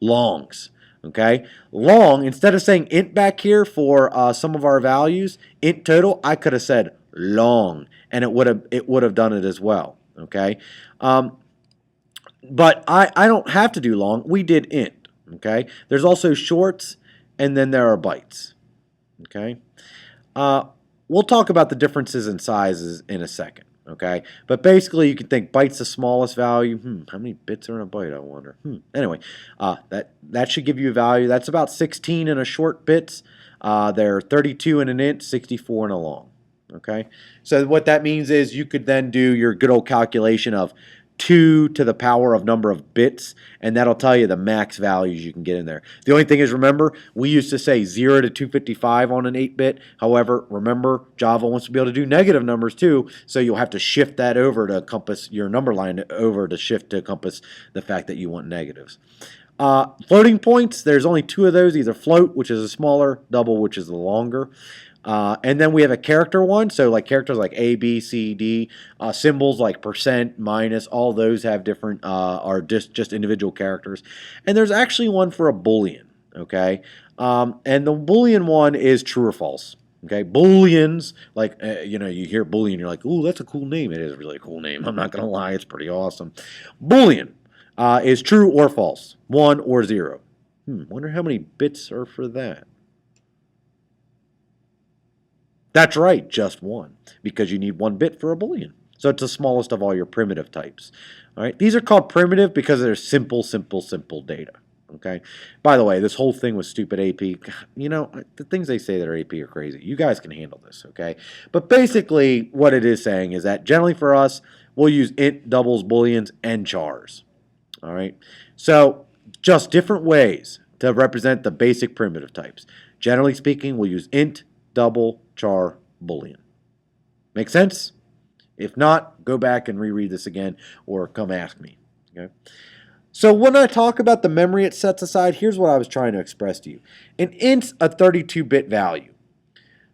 longs. Okay, long, instead of saying int back here for some of our values, int total, I could have said long, and it would have done it as well. Okay, but I don't have to do long. We did int. Okay, there's also shorts, and then there are bytes. Okay, we'll talk about the differences in sizes in a second. Okay, but basically you can think byte's the smallest value. How many bits are in a byte, I wonder? Anyway, that should give you a value. That's about 16 in a short bits. They're 32 in an int, 64 in a long. Okay, so what that means is you could then do your good old calculation of 2 to the power of number of bits, and that'll tell you the max values you can get in there. The only thing is, remember, we used to say 0 to 255 on an 8-bit. However, remember, Java wants to be able to do negative numbers too, so you'll have to shift that over to encompass your number line over to shift to encompass the fact that you want negatives. Floating points, there's only 2 of those, either float, which is a smaller, double, which is the longer. And then we have a character one, so like characters like A, B, C, D, symbols like percent, minus, all those have different, are just individual characters. And there's actually one for a Boolean, okay? And the Boolean one is true or false, okay? Booleans, like, you hear Boolean, you're like, ooh, that's a cool name. It is a really cool name. I'm not going to lie, it's pretty awesome. Boolean is true or false, 1 or 0. Wonder how many bits are for that. That's right, just 1, because you need 1 bit for a Boolean. So it's the smallest of all your primitive types. All right, these are called primitive because they're simple data. Okay. By the way, this whole thing with stupid AP, the things they say that are AP are crazy. You guys can handle this, okay? But basically, what it is saying is that generally for us, we'll use int, doubles, booleans, and chars. All right. So just different ways to represent the basic primitive types. Generally speaking, we'll use int, double, char, boolean. Make sense? If not, go back and reread this again or come ask me. Okay? So when I talk about the memory it sets aside, here's what I was trying to express to you. An int's a 32-bit value.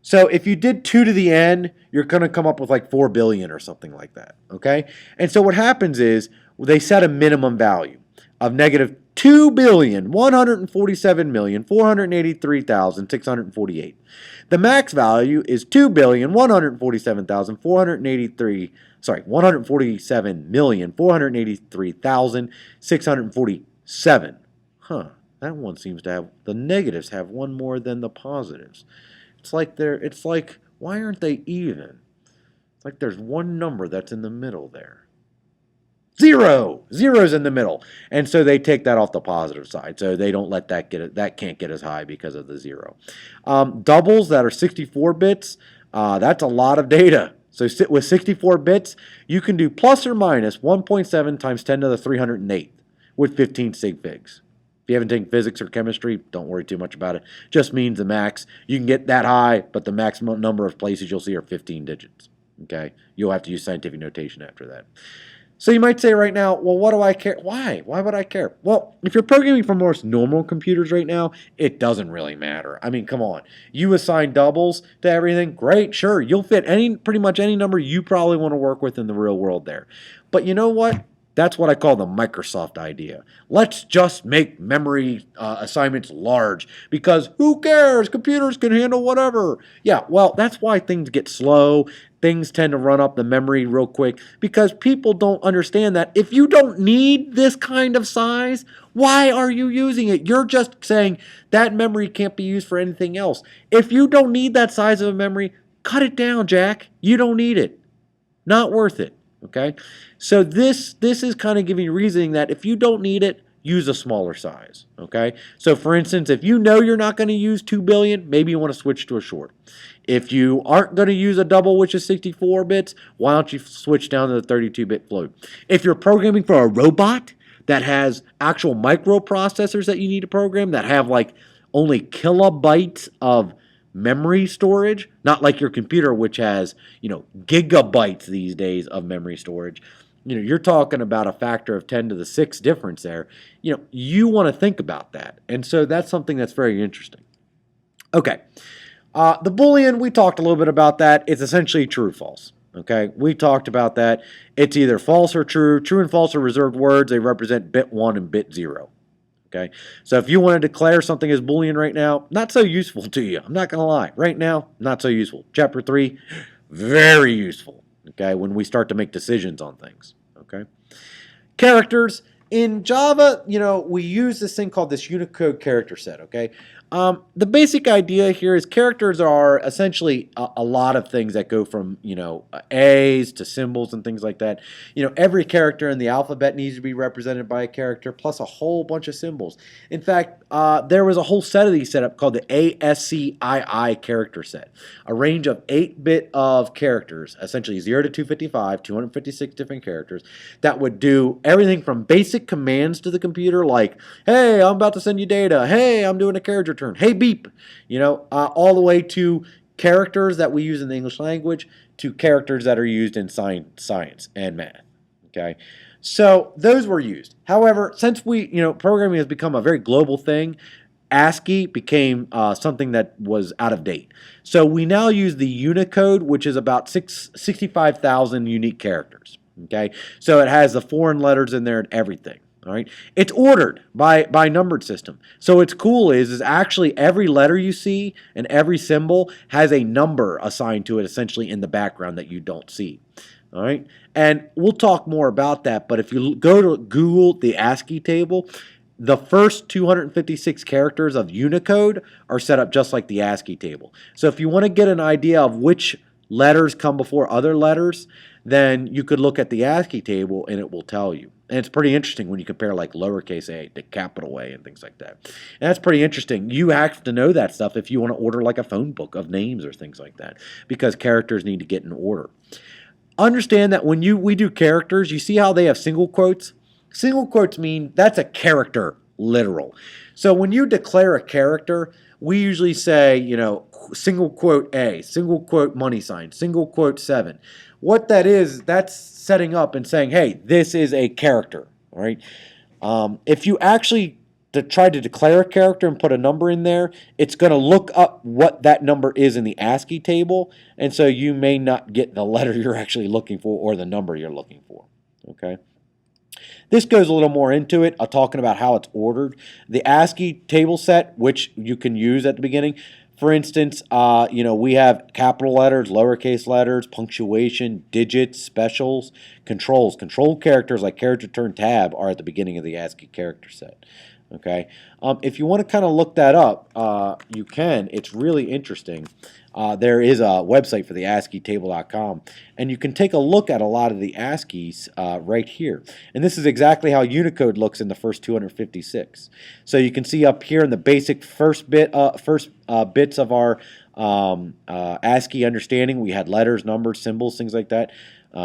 So if you did 2 to the n, you're going to come up with like 4 billion or something like that. Okay? And so what happens is they set a minimum value of negative 2,147,483,648. The max value is 2,147,483. Sorry, 147,483,647. That one seems to have, the negatives have one more than the positives. It's like why aren't they even? It's like there's one number that's in the middle there. 0! Zero's in the middle. And so they take that off the positive side. So they don't let that get it. That can't get as high because of the 0. Doubles that are 64 bits, that's a lot of data. So with 64 bits, you can do plus or minus 1.7 times 10 to the 308 with 15 sig figs. If you haven't taken physics or chemistry, don't worry too much about it. Just means the max. You can get that high, but the maximum number of places you'll see are 15 digits. Okay? You'll have to use scientific notation after that. So you might say right now, well, what do I care? Why? Why would I care? Well, if you're programming for most normal computers right now, it doesn't really matter. I mean, come on. You assign doubles to everything. Great, sure. You'll fit pretty much any number you probably want to work with in the real world there. But you know what? That's what I call the Microsoft idea. Let's just make memory assignments large because who cares? Computers can handle whatever. Yeah, well, that's why things get slow. Things tend to run up the memory real quick because people don't understand that if you don't need this kind of size, why are you using it? You're just saying that memory can't be used for anything else. If you don't need that size of a memory, cut it down, Jack. You don't need it. Not worth it. Okay? So this is kind of giving you reasoning that if you don't need it, use a smaller size. Okay? So for instance, if you know you're not going to use 2 billion, maybe you want to switch to a short. If you aren't going to use a double, which is 64 bits, why don't you switch down to the 32-bit float? If you're programming for a robot that has actual microprocessors that you need to program that have like only kilobytes of memory storage, not like your computer which has, gigabytes these days of memory storage. You're talking about a factor of 10 to the 6 difference there. You want to think about that. And so that's something that's very interesting. Okay. The Boolean, we talked a little bit about that. It's essentially true or false. Okay, we talked about that. It's either false or true. True and false are reserved words. They represent bit 1 and bit 0. Okay, so if you want to declare something as Boolean right now, not so useful to you. I'm not going to lie. Right now, not so useful. Chapter 3, very useful. Okay, when we start to make decisions on things. Okay, characters in Java, we use this thing called this Unicode character set. Okay, the basic idea here is characters are essentially a lot of things that go from A's to symbols and things like that. Every character in the alphabet needs to be represented by a character plus a whole bunch of symbols. In fact, there was a whole set of these set up called the ASCII character set, a range of 8-bit of characters, essentially 0 to 255, 256 different characters that would do everything from basic commands to the computer, like, hey, I'm about to send you data. Hey, I'm doing a carriage return. Hey, beep. All the way to characters that we use in the English language to characters that are used in science and math. Okay, so those were used. However, since programming has become a very global thing, ASCII became something that was out of date. So we now use the Unicode, which is about 65,000 unique characters. Okay, so it has the foreign letters in there and everything. All right, it's ordered by numbered system. So what's cool is actually every letter you see and every symbol has a number assigned to it, essentially in the background that you don't see. All right, and we'll talk more about that. But if you go to Google the ASCII table, the first 256 characters of Unicode are set up just like the ASCII table. So if you want to get an idea of which letters come before other letters, then you could look at the ASCII table and it will tell you. And it's pretty interesting when you compare like lowercase a to capital A and things like that. And that's pretty interesting. You have to know that stuff if you want to order like a phone book of names or things like that, because characters need to get in order. Understand that when we do characters, you see how they have single quotes? Single quotes mean that's a character, literal. So when you declare a character, we usually say, single quote A, single quote money sign, single quote 7. What that is, that's setting up and saying, hey, this is a character, all right? If you actually try to declare a character and put a number in there, it's going to look up what that number is in the ASCII table, and so you may not get the letter you're actually looking for or the number you're looking for, okay? This goes a little more into it, talking about how it's ordered. The ASCII table set, which you can use at the beginning, for instance, we have capital letters, lowercase letters, punctuation, digits, specials, controls. Control characters like carriage return tab are at the beginning of the ASCII character set. Okay, if you want to kind of look that up, you can. It's really interesting. There is a website for the ASCIItable.com, and you can take a look at a lot of the ASCIIs right here. And this is exactly how Unicode looks in the first 256. So you can see up here in the basic first bits of our ASCII understanding, we had letters, numbers, symbols, things like that.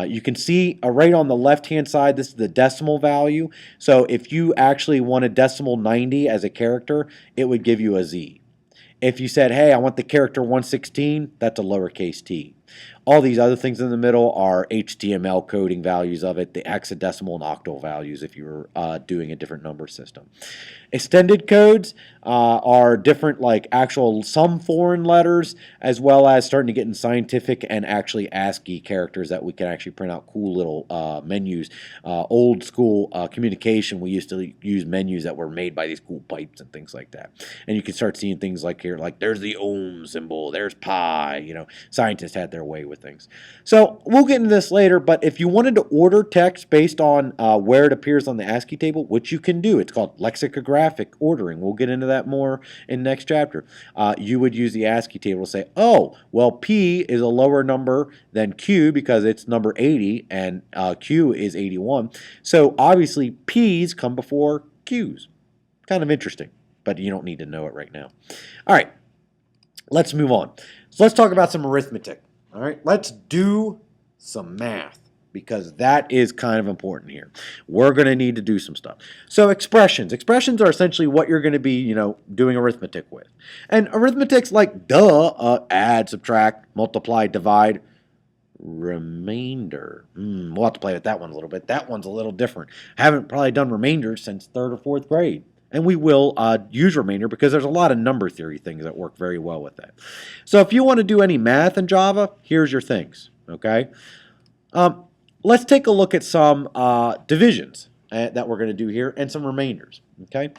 You can see right on the left-hand side, this is the decimal value. So if you actually wanted decimal 90 as a character, it would give you a Z. If you said, hey, I want the character 116, that's a lowercase t. All these other things in the middle are HTML coding values of it, the hexadecimal and octal values if you were doing a different number system. Extended codes are different, like actual some foreign letters, as well as starting to get in scientific and actually ASCII characters that we can actually print out cool little menus. Old school communication, we used to use menus that were made by these cool pipes and things like that. And you can start seeing things like here, like there's the ohm symbol, there's pi. Scientists had their way with things. So we'll get into this later, but if you wanted to order text based on where it appears on the ASCII table, which you can do, it's called lexicographic ordering. We'll get into that more in next chapter. You would use the ASCII table to say, oh, well, P is a lower number than Q because it's number 80 and Q is 81. So obviously P's come before Q's. Kind of interesting, but you don't need to know it right now. All right, let's move on. So let's talk about some arithmetic. All right, let's do some math, because that is kind of important here. We're going to need to do some stuff. So expressions. Expressions are essentially what you're going to be, doing arithmetic with. And arithmetic's like, add, subtract, multiply, divide, remainder. We'll have to play with that one a little bit. That one's a little different. I haven't probably done remainders since 3rd or 4th grade. And we will use remainder because there's a lot of number theory things that work very well with that. So if you want to do any math in Java, here's your things, okay? Let's take a look at some divisions that we're going to do here and some remainders, okay?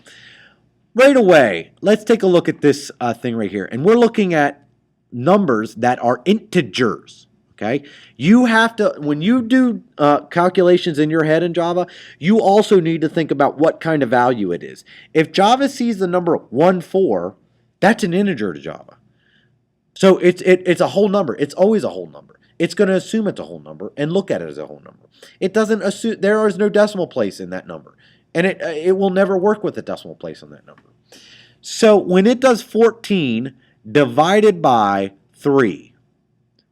Right away, let's take a look at this thing right here. And we're looking at numbers that are integers. Okay, you have to, when you do calculations in your head in Java, you also need to think about what kind of value it is. If Java sees the number 1, 4, that's an integer to Java. So it's a whole number. It's always a whole number. It's going to assume it's a whole number and look at it as a whole number. It doesn't assume, there is no decimal place in that number. And it will never work with a decimal place on that number. So when it does 14 divided by 3,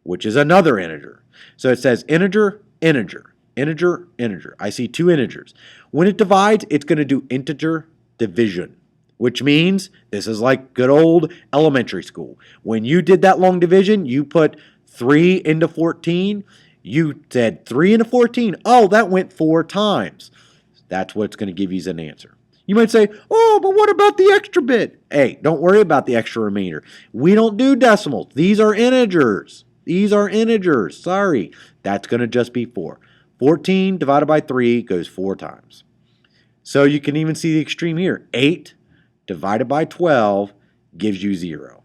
which is another integer. So it says integer, integer, integer, integer. I see two integers. When it divides, it's going to do integer division, which means this is like good old elementary school. When you did that long division, you put 3 into 14. You said 3 into 14. Oh, that went 4 times. That's what's going to give you as an answer. You might say, oh, but what about the extra bit? Hey, don't worry about the extra remainder. We don't do decimals. These are integers. These are integers. Sorry. That's going to just be 4. 14 divided by 3 goes 4 times. So you can even see the extreme here. 8 divided by 12 gives you 0.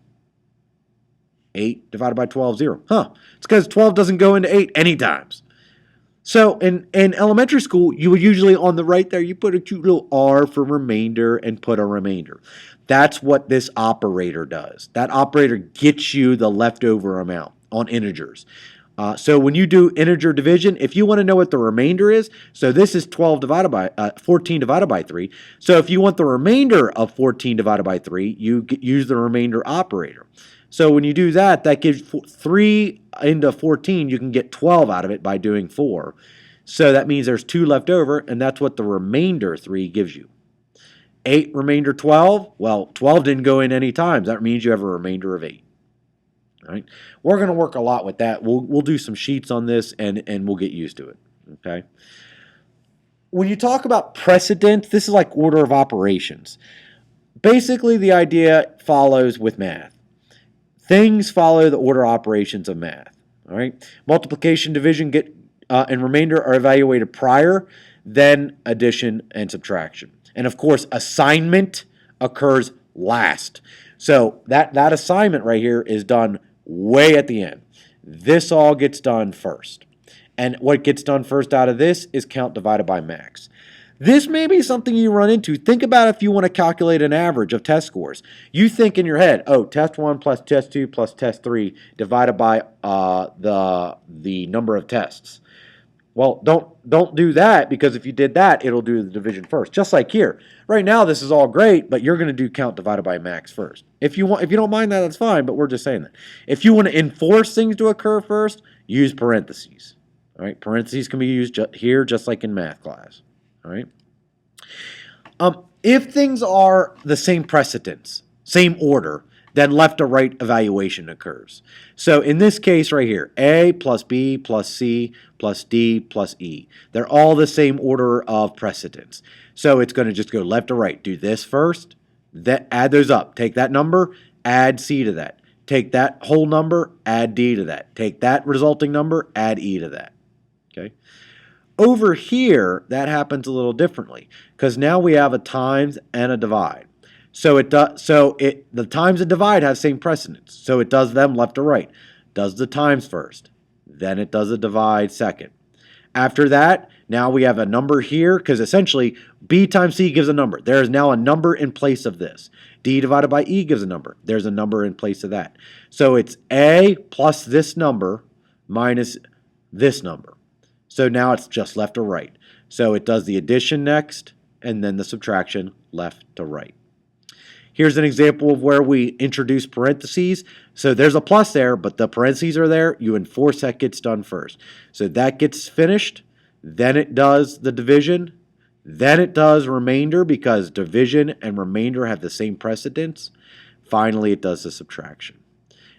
8 divided by 12, 0. Huh. It's because 12 doesn't go into 8 any times. So in elementary school, you would usually on the right there, you put a cute little R for remainder and put a remainder. That's what this operator does. That operator gets you the leftover amount on integers. So when you do integer division, if you want to know what the remainder is, so this is 14 divided by 3. So if you want the remainder of 14 divided by 3, you use the remainder operator. So when you do that, that gives 3 into 14. You can get 12 out of it by doing 4. So that means there's 2 left over, and that's what the remainder 3 gives you. 8 remainder 12. Well, 12 didn't go in any times. That means you have a remainder of 8. All right. We're going to work a lot with that. We'll do some sheets on this, and we'll get used to it. Okay. When you talk about precedent, this is like order of operations. Basically, the idea follows with math. Things follow the order operations of math. All right. Multiplication, division, and remainder are evaluated prior, then addition and subtraction. And of course, assignment occurs last. So that assignment right here is done way at the end. This all gets done first. And what gets done first out of this is count divided by max. This may be something you run into. Think about if you want to calculate an average of test scores. You think in your head, oh, test 1 plus test 2 plus test 3 divided by the number of tests. Well, don't do that, because if you did that, it'll do the division first. Just like here. Right now, this is all great, but you're going to do count divided by max first. If you don't mind that, that's fine, but we're just saying that. If you want to enforce things to occur first, use parentheses. All right, parentheses can be used here just like in math class. All right. If things are the same precedence, same order, then left to right evaluation occurs. So in this case right here, A plus B plus C plus D plus E. They're all the same order of precedence. So it's going to just go left to right. Do this first, add those up. Take that number, add C to that. Take that whole number, add D to that. Take that resulting number, add E to that. Okay. Over here, that happens a little differently, because now we have a times and a divide. So the times and divide have same precedence. So it does them left to right. Does the times first, then it does the divide second. After that, now we have a number here, because essentially B times C gives a number. There is now a number in place of this. D divided by E gives a number. There's a number in place of that. So it's A plus this number minus this number. So now it's just left to right. So it does the addition next, and then the subtraction left to right. Here's an example of where we introduce parentheses. So there's a plus there, but the parentheses are there. You enforce that gets done first. So that gets finished. Then it does the division. Then it does remainder, because division and remainder have the same precedence. Finally, it does the subtraction.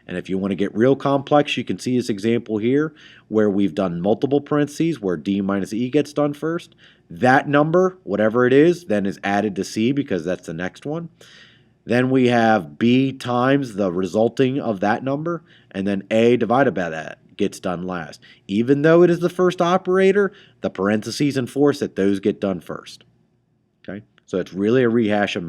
And if you want to get real complex, you can see this example here where we've done multiple parentheses where D minus E gets done first. That number, whatever it is, then is added to C, because that's the next one. Then we have B times the resulting of that number, and then A divided by that gets done last. Even though it is the first operator, the parentheses enforce that those get done first. Okay, so it's really a rehash of math.